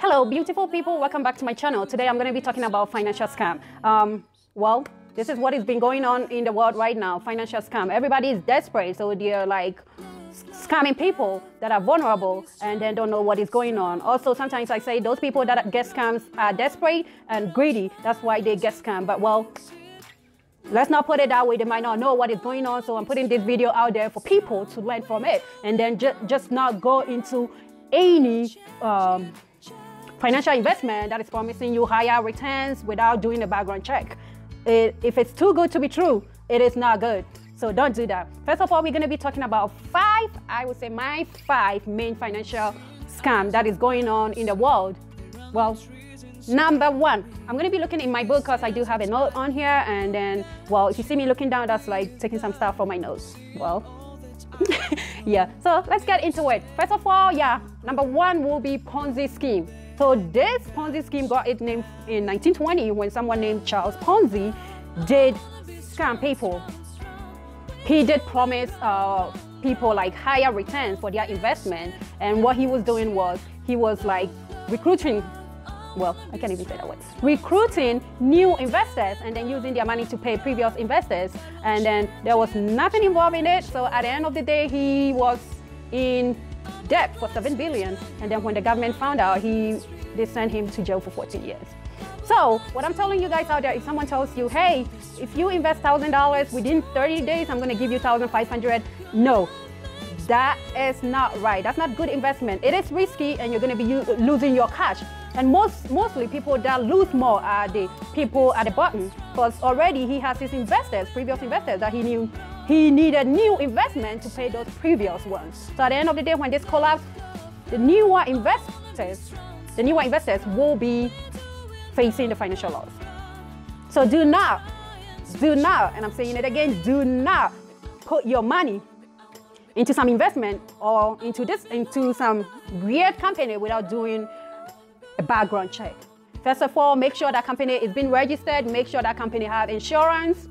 Hello, beautiful people. Welcome back to my channel. Today I'm going to be talking about financial scam. Well, this is what has been going on in the world right now. Financial scam. Everybody is desperate, so they're like scamming people that are vulnerable and then don't know what is going on. Also, sometimes I say those people that get scams are desperate and greedy. That's why they get scammed. But well, let's not put it that way. They might not know what is going on. So I'm putting this video out there for people to learn from it and then just not go into any financial investment that is promising you higher returns without doing a background check. If it's too good to be true, it is not good. So don't do that. First of all, we're going to be talking about my five main financial scams that is going on in the world. Well, number one, I'm going to be looking in my book because I do have a note on here. And then, well, if you see me looking down, that's like taking some stuff from my notes. Well, yeah. So let's get into it. First of all, yeah, number one will be Ponzi scheme. So this Ponzi scheme got its name in 1920 when someone named Charles Ponzi did scam people. He did promise people like higher returns for their investment, and what he was doing was he was like recruiting, well, I can't even say that word, recruiting new investors and then using their money to pay previous investors, and then there was nothing involved in it. So at the end of the day, he was in debt for 7 billion, and then when the government found out, they sent him to jail for 14 years. So what I'm telling you guys out there, if someone tells you, hey, if you invest $1,000 within 30 days, I'm going to give you 1,500. No, that is not right. That's not good investment. It is risky, and you're going to be losing your cash. And mostly people that lose more are the people at the bottom, because already he has his investors, previous investors that he knew he needed new investment to pay those previous ones. So at the end of the day, when this collapses, the newer investors will be facing the financial loss. So do not, and I'm saying it again, do not put your money into some investment or into some weird company without doing a background check. First of all, make sure that company is being registered, make sure that company has insurance.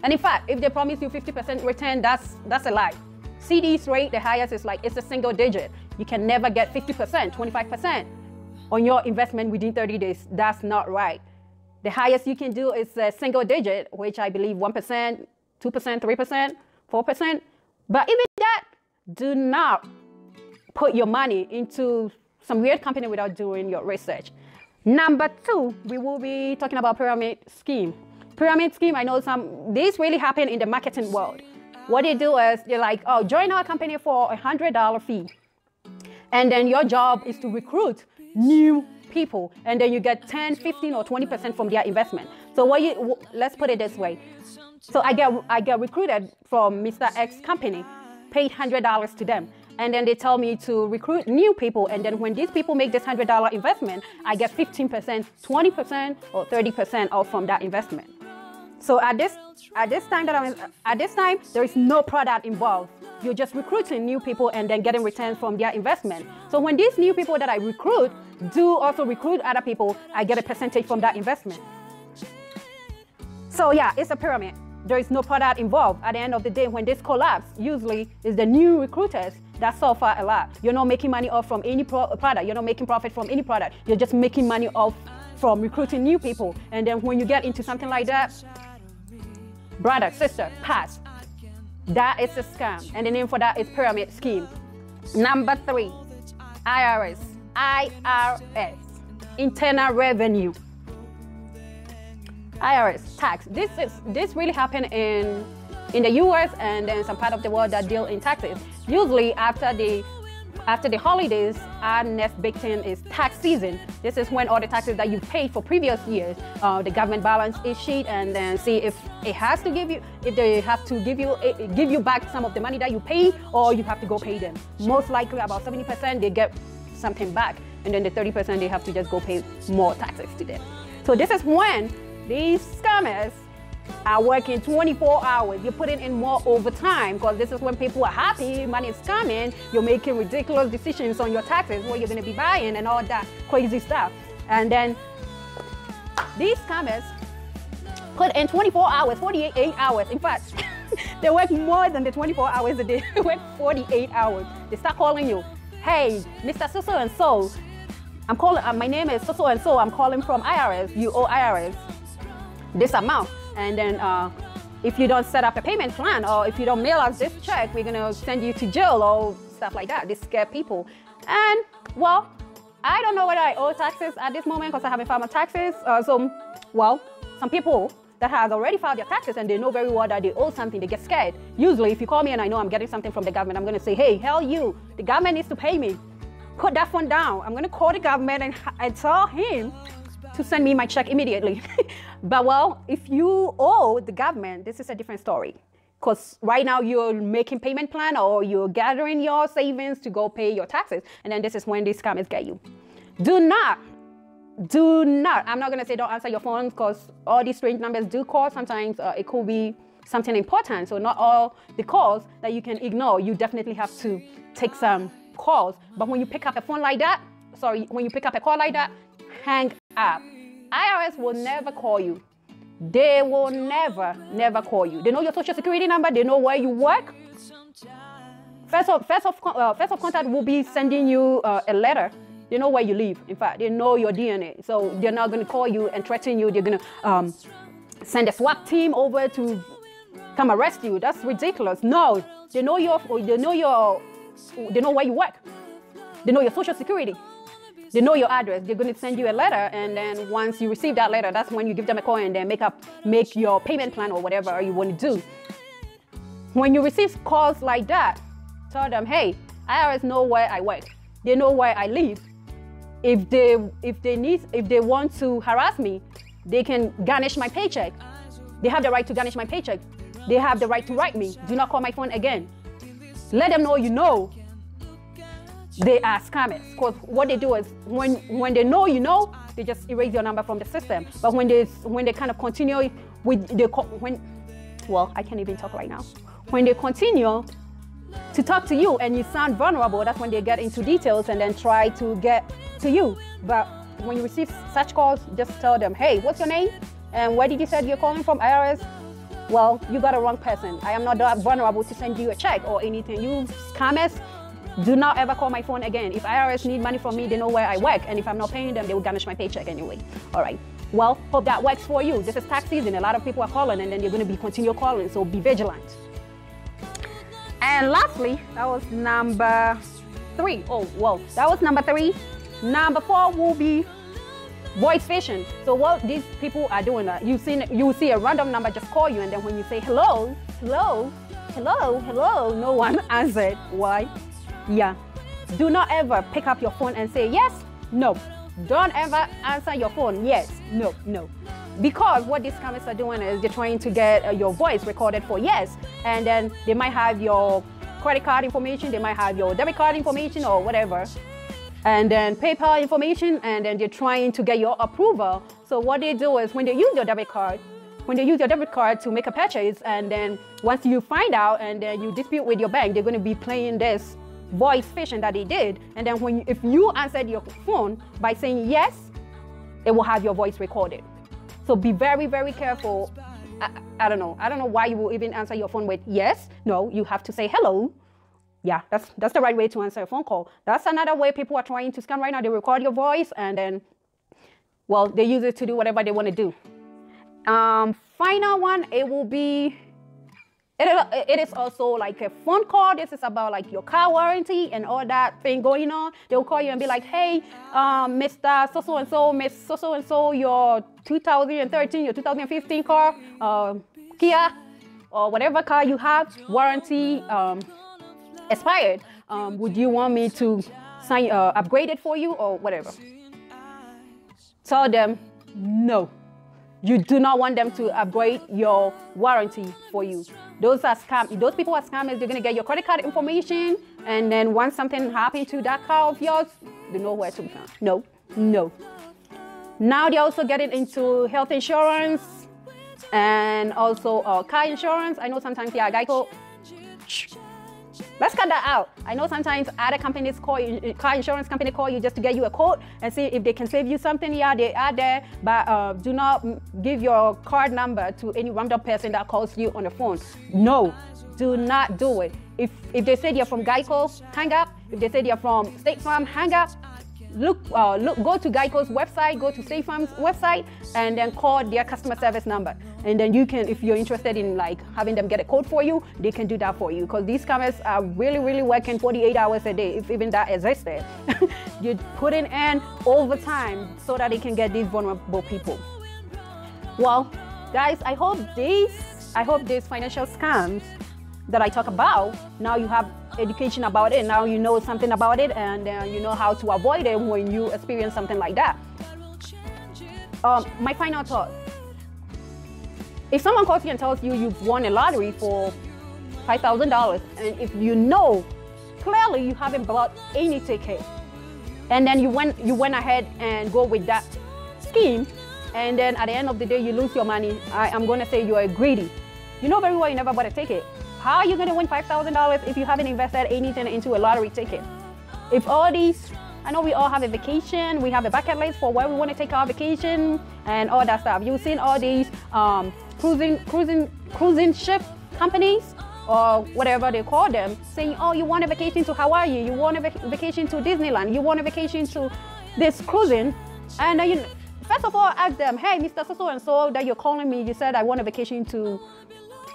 And in fact, if they promise you 50% return, that's a lie. CD's rate, the highest is like, it's a single digit. You can never get 50%, 25% on your investment within 30 days. That's not right. The highest you can do is a single digit, which I believe 1%, 2%, 3%, 4%. But even that, do not put your money into some weird company without doing your research. Number two, we will be talking about pyramid scheme. Pyramid scheme, I know these really happen in the marketing world. What they do is they're like, oh, join our company for $100 fee. And then your job is to recruit new people. And then you get 10, 15, or 20% from their investment. So let's put it this way. So I get recruited from Mr. X company, paid $100 to them. And then they tell me to recruit new people. And then when these people make this $100 investment, I get 15%, 20%, or 30% off from that investment. So at this time, there is no product involved. You're just recruiting new people and then getting returns from their investment. So when these new people that I recruit do also recruit other people, I get a percentage from that investment. So yeah, it's a pyramid. There is no product involved. At the end of the day, when this collapses, usually it's the new recruiters that suffer a lot. You're not making money off from any product. You're not making profit from any product. You're just making money off from recruiting new people. And then when you get into something like that, brother, sister, pass. That is a scam. And the name for that is pyramid scheme. Number three, IRS. IRS, Internal Revenue. IRS, tax. This really happened in the US and then some part of the world that deal in taxes. Usually after the holidays, our next big thing is tax season. This is when all the taxes that you paid for previous years, the government balance is sheet, and then see if they have to give you back some of the money that you paid, or you have to go pay them. Most likely about 70% they get something back, and then the 30% they have to just go pay more taxes to them. So this is when these scammers are working 24 hours. You're putting in more overtime because this is when people are happy, money is coming, you're making ridiculous decisions on your taxes, what you're going to be buying and all that crazy stuff. And then these scammers put in 24 hours, 48 hours. In fact, they work more than the 24 hours a day. They work 48 hours. They start calling you, hey, Mr. So-so and so, I'm calling, my name is so and so, I'm calling from IRS, you owe IRS this amount. And then if you don't set up a payment plan, or if you don't mail us this check, we're gonna send you to jail, or stuff like that. They scare people. And well, I don't know whether I owe taxes at this moment because I haven't filed my taxes. Well, some people that have already filed their taxes and they know very well that they owe something, they get scared. Usually, if you call me and I know I'm getting something from the government, I'm gonna say, hey, hell you, the government needs to pay me. Put that phone down. I'm gonna call the government and tell him to send me my check immediately. But well, if you owe the government, this is a different story. Because right now you're making payment plan or you're gathering your savings to go pay your taxes. And then this is when these scammers get you. Do not, I'm not gonna say don't answer your phone, because all these strange numbers do call. Sometimes it could be something important. So not all the calls that you can ignore. You definitely have to take some calls. But when you pick up a phone like that, when you pick up a call like that, hang up. IRS will never call you. They will never call you. They know your social security number. They know where you work. First of contact will be sending you a letter. They know where you live. In fact, they know your DNA. So they're not going to call you and threaten you. They're going to send a SWAT team over to come arrest you. That's ridiculous. No, they know they know where you work. They know your social security. They know your address. They're going to send you a letter, and then once you receive that letter, that's when you give them a call and then make your payment plan or whatever you want to do. When you receive calls like that, tell them, hey, IRS know where I work. They know where I live. If they want to harass me, they can garnish my paycheck. They have the right to garnish my paycheck. They have the right to write me. Do not call my phone again. Let them know you know they are scammers. Because what they do is when they know you know, they just erase your number from the system. But when they kind of continue with well, I can't even talk right now. When they continue to talk to you and you sound vulnerable, that's when they get into details and then try to get to you. But when you receive such calls, just tell them, hey, what's your name? And where did you say you're calling from, IRS? Well, you got a wrong person. I am not that vulnerable to send you a check or anything. You scammers, do not ever call my phone again. If IRS need money from me, they know where I work. And if I'm not paying them, they will garnish my paycheck anyway. All right. Well, hope that works for you. This is tax season. A lot of people are calling, and then they're going to be continue calling. So be vigilant. And lastly, that was number 3. Oh, well, that was number 3. Number 4 will be voice phishing. So what these people are doing, you will see a random number just call you, and then when you say hello, hello, hello, hello, no one answered. Why? Yeah. Do not ever pick up your phone and say yes, no. Don't ever answer your phone yes, no, no. Because what these scammers are doing is they're trying to get your voice recorded for yes, and then they might have your credit card information, they might have your debit card information or whatever, and then PayPal information, and then they're trying to get your approval. So what they do is when they use your debit card to make a purchase, and then once you find out and then you dispute with your bank, they're going to be playing this voice phishing that they did. And then if you answered your phone by saying yes, it will have your voice recorded. So be very, very careful. I don't know why you will even answer your phone with yes. No, you have to say hello. Yeah, that's the right way to answer a phone call. That's another way people are trying to scam right now. They record your voice and then, well, they use it to do whatever they want to do. Final one, it will be, it is also like a phone call. This is about like your car warranty and all that thing going on. They'll call you and be like, hey, Mr. So-so-and-so, Miss So-so-and-so, your 2013, your 2015 car, Kia, or whatever car you have, warranty expired. Would you want me to upgrade it for you or whatever? Tell them no. You do not want them to upgrade your warranty for you. Those people are scammers. They're going to get your credit card information, and then once something happens to that car of yours, they know where to be found. No, no. Now they're also getting into health insurance and also car insurance. I know sometimes, yeah, Geico. Let's cut that out. I know sometimes other companies call you, car insurance company call you just to get you a quote and see if they can save you something. Yeah, they are there, but do not give your card number to any random person that calls you on the phone. No, do not do it. If they say you're from Geico, hang up. If they say you're from State Farm, hang up. go to Geico's website, go to State Farm's website, and then call their customer service number. And then you can, if you're interested in like having them get a code for you, they can do that for you, because these scammers are really working 48 hours a day, if even that existed. You're putting in overtime so that they can get these vulnerable people. Well, guys, I hope these financial scams that I talk about, now you have education about it, now you know something about it, and you know how to avoid it when you experience something like that. My final thought: if someone calls you and tells you you've won a lottery for $5,000, and if you know clearly you haven't bought any ticket, and then you went ahead and go with that scheme, and then at the end of the day you lose your money, I'm going to say you are greedy. You know very well you never bought a ticket. How are you going to win $5,000 if you haven't invested anything into a lottery ticket? If all these, I know we all have a vacation, we have a bucket list for where we want to take our vacation and all that stuff. You've seen all these cruising ship companies or whatever they call them saying, oh, you want a vacation to Hawaii, you want a vacation to Disneyland, you want a vacation to this cruising, and then you first of all ask them, hey, Mr. So-and-so that you're calling me, you said I want a vacation to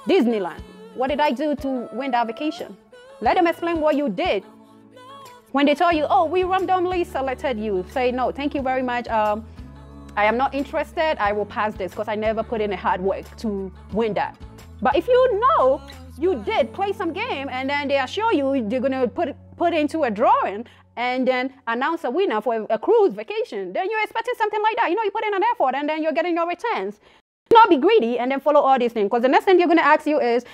Disneyland. What did I do to win that vacation? Let them explain what you did. When they tell you, oh, we randomly selected you, say, no, thank you very much. I am not interested. I will pass this because I never put in a hard work to win that. But if you know you did play some game and then they assure you they're going to put into a drawing and then announce a winner for a cruise vacation, then you're expecting something like that. You know, you put in an effort and then you're getting your returns. Do not be greedy and then follow all these things, because the next thing they're going to ask you is,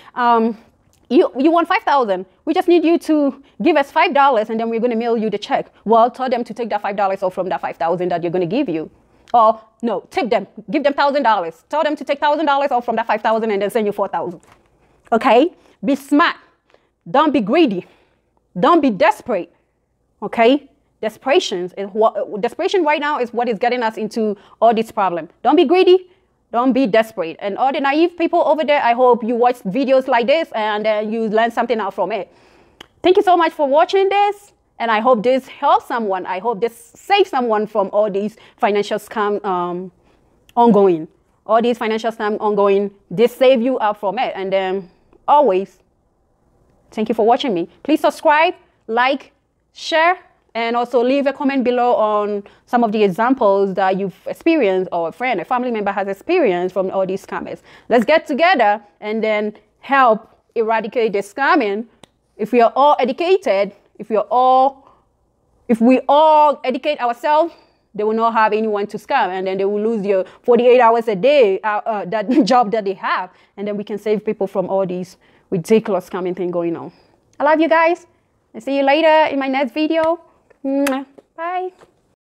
you want $5,000. We just need you to give us $5 and then we're going to mail you the check. Well, tell them to take that $5 off from that $5,000 that you're going to give you. Or no, tip them, give them $1,000. Tell them to take $1,000 off from that $5,000 and then send you $4,000. Okay? Be smart. Don't be greedy. Don't be desperate. Okay? Desperation right now is what is getting us into all this problem. Don't be greedy. Don't be desperate. And all the naive people over there, I hope you watch videos like this and you learn something out from it. Thank you so much for watching this. And I hope this helps someone. I hope this saves someone from all these financial scams ongoing. All these financial scams ongoing, this save you out from it. And then always, thank you for watching me. Please subscribe, like, share, and also leave a comment below on some of the examples that you've experienced or a friend, a family member has experienced from all these scammers. Let's get together and then help eradicate the scamming. If we are all educated, if we all educate ourselves, they will not have anyone to scam, and then they will lose your 48 hours a day, that job that they have, and then we can save people from all these ridiculous scamming thing going on. I love you guys, and see you later in my next video. Bye.